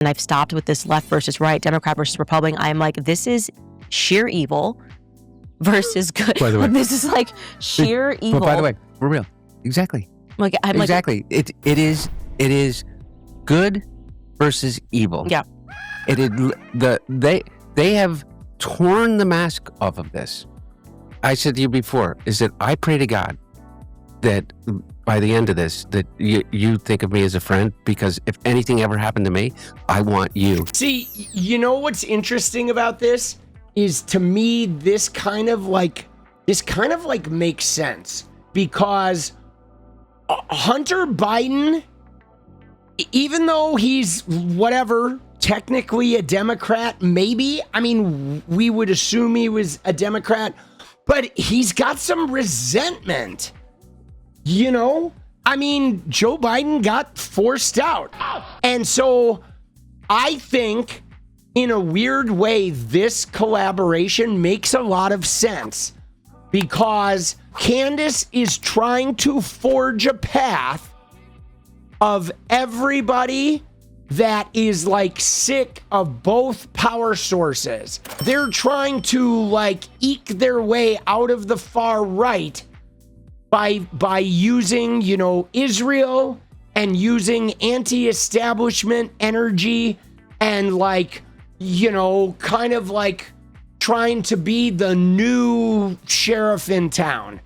and I've stopped with this left versus right, Democrat versus Republican. I'm like, this is sheer evil versus good. By the way, this is like sheer evil. But by the way, for real, exactly. Like I'm exactly. Like, it is good versus evil. Yeah. They have torn the mask off of this. I said to you before, is that I pray to God that by the end of this, that you think of me as a friend, because if anything ever happened to me, I want you. See, you know what's interesting about this is, to me, this kind of like makes sense, because Hunter Biden, even though he's whatever, technically a Democrat, maybe, I mean, we would assume he was a Democrat, but he's got some resentment. You know, I mean, Joe Biden got forced out. And so I think in a weird way, this collaboration makes a lot of sense, because Candace is trying to forge a path of everybody that is like sick of both power sources. They're trying to like eke their way out of the far right by using, you know, Israel and using anti-establishment energy and like, you know, kind of like trying to be the new sheriff in town.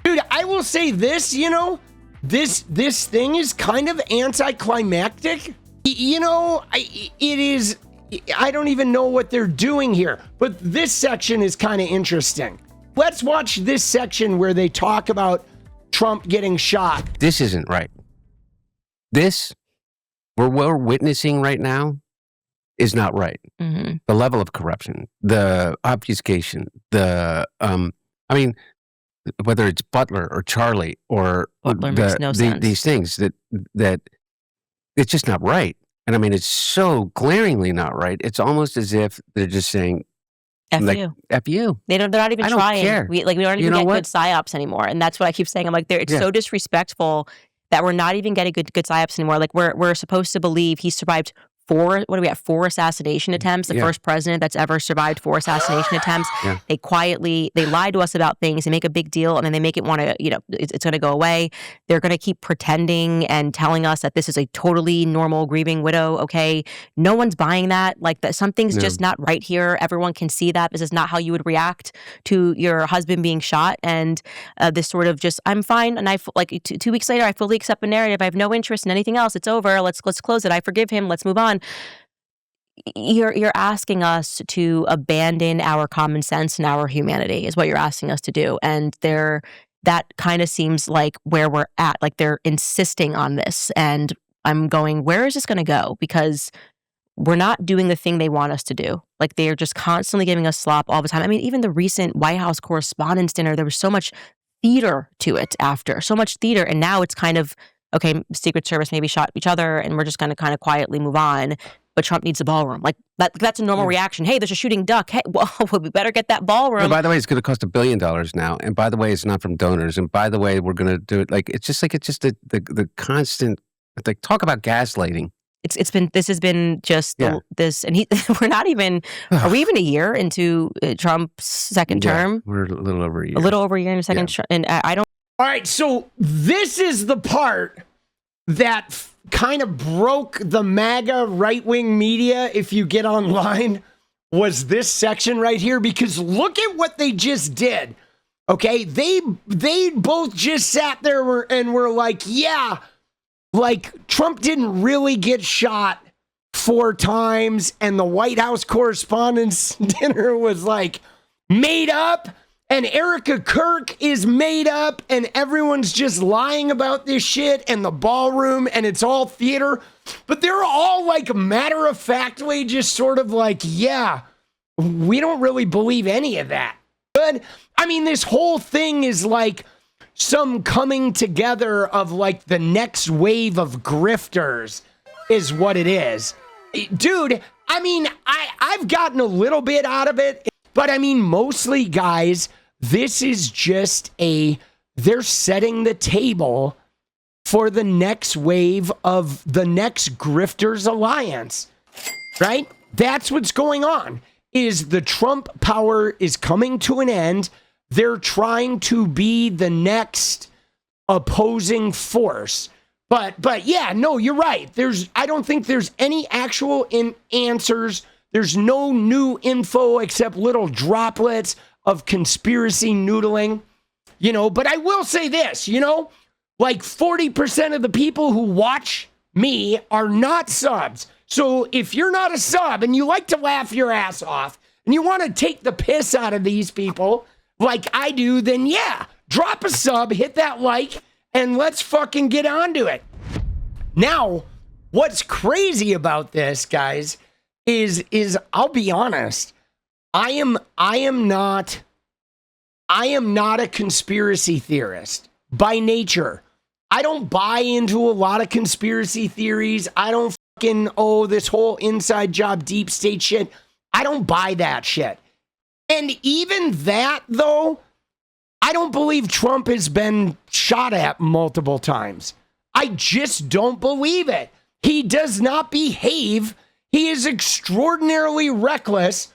Dude, I will say this, you know, this thing is kind of anticlimactic. You know, it is, I don't even know what they're doing here, but this section is kind of interesting. Let's watch this section where they talk about Trump getting shot. This isn't right. This, what we're witnessing right now, is not right. mm-hmm. The level of corruption, the obfuscation, the, I mean, whether it's Butler or Charlie or Butler makes no sense. These things that it's just not right. And I mean, it's so glaringly not right. It's almost as if they're just saying, F like, you. F you. They're not even I don't trying. care. We don't even get good psyops anymore. And that's what I keep saying. I'm like, it's so disrespectful that we're not even getting good psyops anymore. Like we're supposed to believe he survived four assassination attempts, the first president that's ever survived 4 assassination attempts. Yeah. They lie to us about things, they make a big deal, and then they make it want to, you know, it's going to go away. They're going to keep pretending and telling us that this is a totally normal grieving widow. Okay. No one's buying that. Like that, something's just not right here. Everyone can see that this is not how you would react to your husband being shot. And this sort of just, I'm fine. And like 2 weeks later, I fully accept the narrative. I have no interest in anything else. It's over. Let's close it. I forgive him. Let's move on. You're asking us to abandon our common sense and our humanity is what you're asking us to do. And that kind of seems like where we're at. Like they're insisting on this. And I'm going, where is this going to go? Because we're not doing the thing they want us to do. Like they're just constantly giving us slop all the time. I mean, even the recent White House Correspondents' Dinner, there was so much theater to it after. So much theater. And now it's kind of, okay, Secret Service maybe shot each other and we're just going to kind of quietly move on. But Trump needs a ballroom. Like that's a normal reaction. Hey, there's a shooting duck. Hey, well, we better get that ballroom. And by the way, it's going to cost $1 billion now. And by the way, it's not from donors. And by the way, we're going to do it. Like it's just the constant. Like talk about gaslighting. This has been just this, and we're not even. Are we even a year into Trump's second term? We're a little over a year. A little over a year in the second, and I don't. All right, so this is the part that kind of broke the MAGA right-wing media, if you get online, was this section right here, because look at what they just did. Okay, they both just sat there and were like, yeah, like Trump didn't really get shot 4 times, and the White House Correspondents' Dinner was like made up, and Erica Kirk is made up, and everyone's just lying about this shit, and the ballroom, and it's all theater. But they're all like matter-of-factly just sort of like, yeah, we don't really believe any of that. But I mean, this whole thing is like some coming together of like the next wave of grifters is what it is. Dude, I mean, I've gotten a little bit out of it, but I mean, mostly, guys, this is just they're setting the table for the next wave of the next Grifters Alliance. right? That's what's going on, is the Trump power is coming to an end. They're trying to be the next opposing force. But yeah, no, you're right. I don't think there's any actual answers. There's no new info except little droplets of conspiracy noodling, but I will say this, like 40% of the people who watch me are not subs. So if you're not a sub and you like to laugh your ass off and you want to take the piss out of these people like I do, then yeah, drop a sub, hit that like, and let's fucking get onto it. Now, what's crazy about this, guys, is I'll be honest, I am not a conspiracy theorist by nature. I don't buy into a lot of conspiracy theories. I don't fucking, this whole inside job deep state shit. I don't buy that shit. And even that, though, I don't believe Trump has been shot at multiple times. I just don't believe it. He does not behave. He is extraordinarily reckless.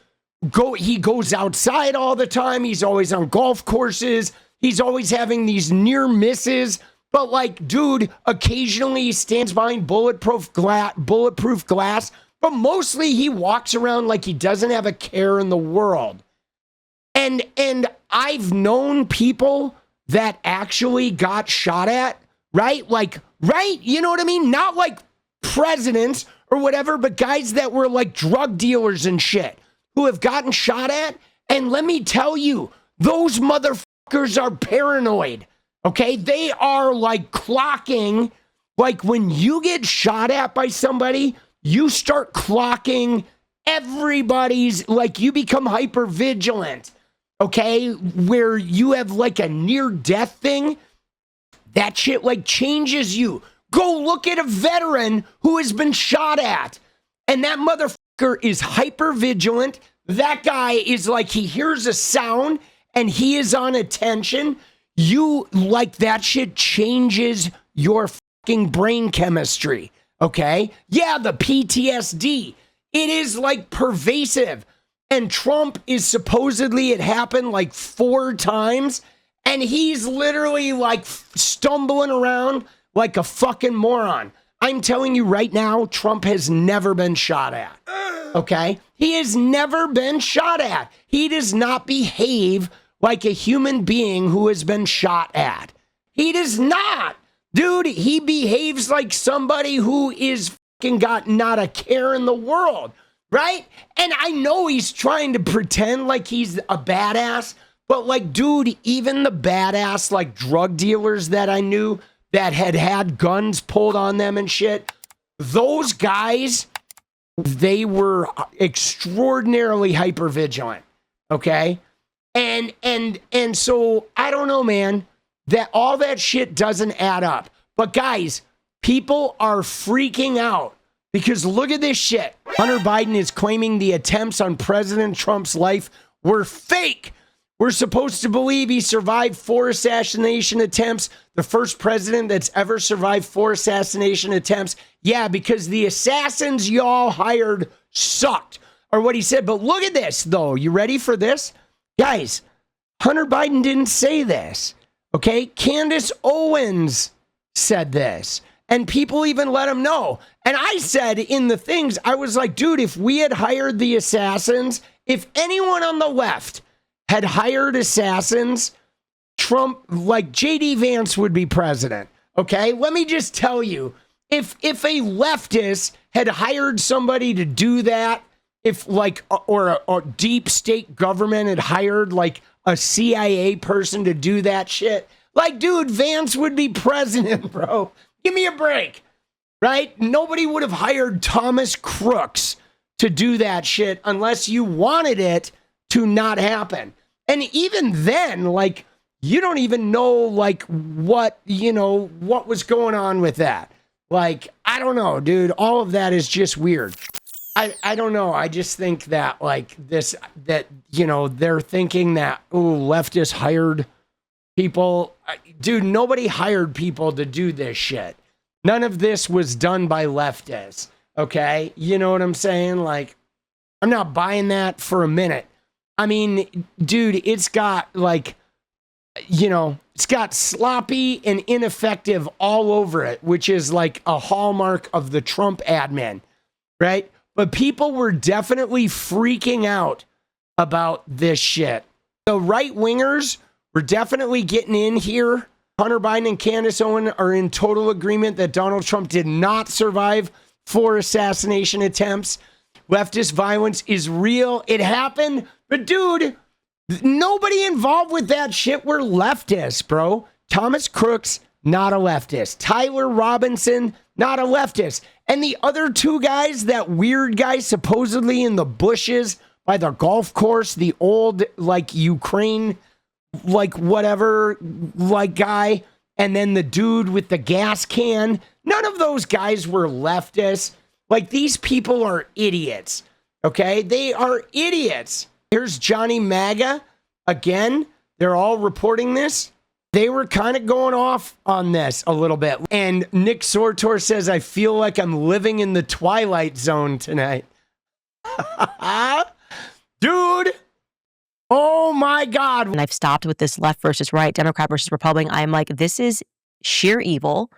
He goes outside all the time. He's always on golf courses. He's always having these near misses. But like, dude, occasionally he stands behind bulletproof glass. But mostly he walks around like he doesn't have a care in the world. And I've known people that actually got shot at, right? Like, right? You know what I mean? Not like presidents or whatever, but guys that were like drug dealers and shit who have gotten shot at. And let me tell you, those motherfuckers are paranoid, okay? They are like clocking, like when you get shot at by somebody, you start clocking everybody's, like you become hyper vigilant, okay? Where you have like a near death thing, that shit like changes you. Go look at a veteran who has been shot at, and that motherfucker is hyper vigilant. That guy is like, he hears a sound and he is on attention. You like that shit changes your fucking brain chemistry. Okay. Yeah. The PTSD, it is like pervasive, and Trump is supposedly, it happened like 4 times, and he's literally like stumbling around like a fucking moron. I'm telling you right now, Trump has never been shot at. Okay? He has never been shot at. He does not behave like a human being who has been shot at. He does not. Dude, he behaves like somebody who is fucking got not a care in the world, right? And I know he's trying to pretend like he's a badass, but like, dude, even the badass like drug dealers that I knew that had guns pulled on them and shit, those guys, they were extraordinarily hypervigilant, okay? And so I don't know, man, that all that shit doesn't add up. But guys, people are freaking out because look at this shit. Hunter Biden is claiming the attempts on President Trump's life were fake. We're supposed to believe he survived 4 assassination attempts, the first president that's ever survived 4 assassination attempts. Yeah, because the assassins y'all hired sucked, or what he said. But look at this, though. You ready for this? Guys, Hunter Biden didn't say this, okay? Candace Owens said this, and people even let him know. And I said in the things, I was like, dude, if we had hired the assassins, if anyone on the left had hired assassins, Trump, like JD Vance would be president. Okay. Let me just tell you, if a leftist had hired somebody to do that, if like, or a deep state government had hired like a CIA person to do that shit, like, dude, Vance would be president, bro. Give me a break. Right? Nobody would have hired Thomas Crooks to do that shit unless you wanted it to not happen. And even then, like, you don't even know, like, what was going on with that. Like, I don't know, dude. All of that is just weird. I don't know. I just think that, like, they're thinking that, leftists hired people. Dude, nobody hired people to do this shit. None of this was done by leftists. Okay. You know what I'm saying? Like, I'm not buying that for a minute. I mean, dude, it's got like, it's got sloppy and ineffective all over it, which is like a hallmark of the Trump admin, right? But people were definitely freaking out about this shit. The right wingers were definitely getting in here. Hunter Biden and Candace Owens are in total agreement that Donald Trump did not survive 4 assassination attempts. Leftist violence is real. It happened. But dude, nobody involved with that shit were leftists, bro. Thomas Crooks, not a leftist. Tyler Robinson, not a leftist. And the other 2 guys, that weird guy supposedly in the bushes by the golf course, the old like Ukraine, like whatever, like guy, and then the dude with the gas can, none of those guys were leftists. Like, these people are idiots, okay? They are idiots. Here's Johnny MAGA. Again, they're all reporting this. They were kind of going off on this a little bit. And 𝗙cie𝗶𝗹𝗆𝗀 says, I feel like I'm living in the Twilight Zone tonight. Dude. Oh my God. And I've stopped with this left versus right, Democrat versus Republican. I'm like, this is sheer evil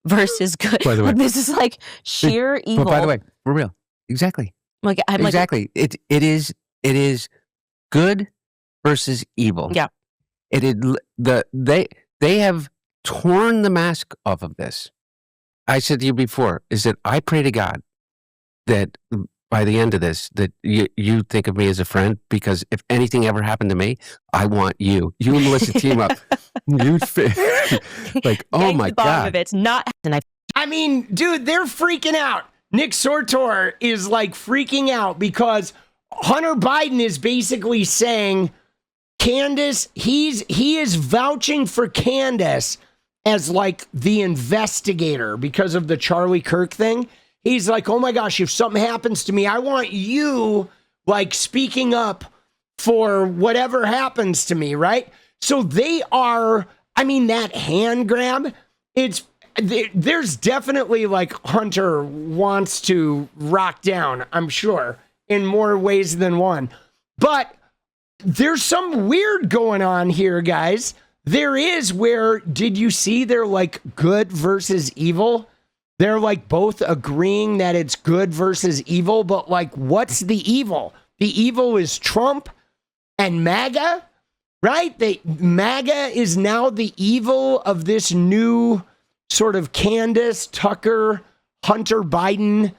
versus good. By the way, this is like sheer evil. But by the way, we're real. Exactly. Like, I'm exactly. It is good versus evil. Yeah. It is they have torn the mask off of this. I said to you before, is that I pray to God that by the end of this, that you think of me as a friend, because if anything ever happened to me, I want you. You and Melissa team up. Like, oh my God. Of it's not. And I mean, dude, they're freaking out. 𝗙cie𝗶𝗹𝗆𝗀 is like freaking out because Hunter Biden is basically saying Candace, he is vouching for Candace as like the investigator because of the Charlie Kirk thing. He's like, oh my gosh, if something happens to me, I want you like speaking up for whatever happens to me, right? So they are, I mean, that hand grab, there's definitely like Hunter wants to rock down, I'm sure, in more ways than one. But there's some weird going on here, guys. There is where, did you see they're like good versus evil? They're like both agreeing that it's good versus evil, but like, what's the evil? The evil is Trump and MAGA, right? MAGA is now the evil of this new sort of Candace, Tucker, Hunter Biden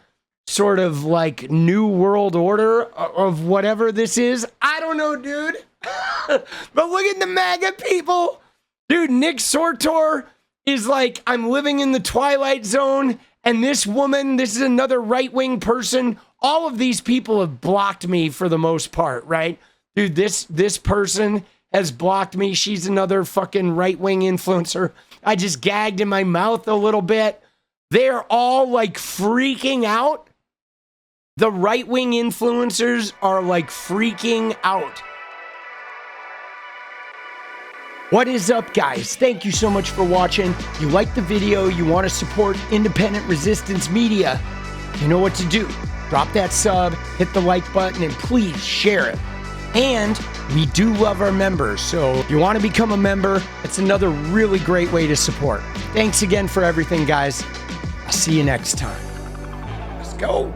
sort of like new world order of whatever this is. I don't know, dude. But look at the MAGA people. Dude, 𝗙cie𝗶𝗹𝗆𝗀 is like, I'm living in the Twilight Zone, and this woman, this is another right-wing person. All of these people have blocked me for the most part, right? Dude, this person has blocked me. She's another fucking right-wing influencer. I just gagged in my mouth a little bit. They're all like freaking out. The right-wing influencers are like freaking out. What is up, guys? Thank you so much for watching. You like the video, you want to support independent resistance media, you know what to do. Drop that sub, hit the like button, and please share it. And we do love our members, so if you want to become a member, it's another really great way to support. Thanks again for everything, guys. I'll see you next time. Let's go.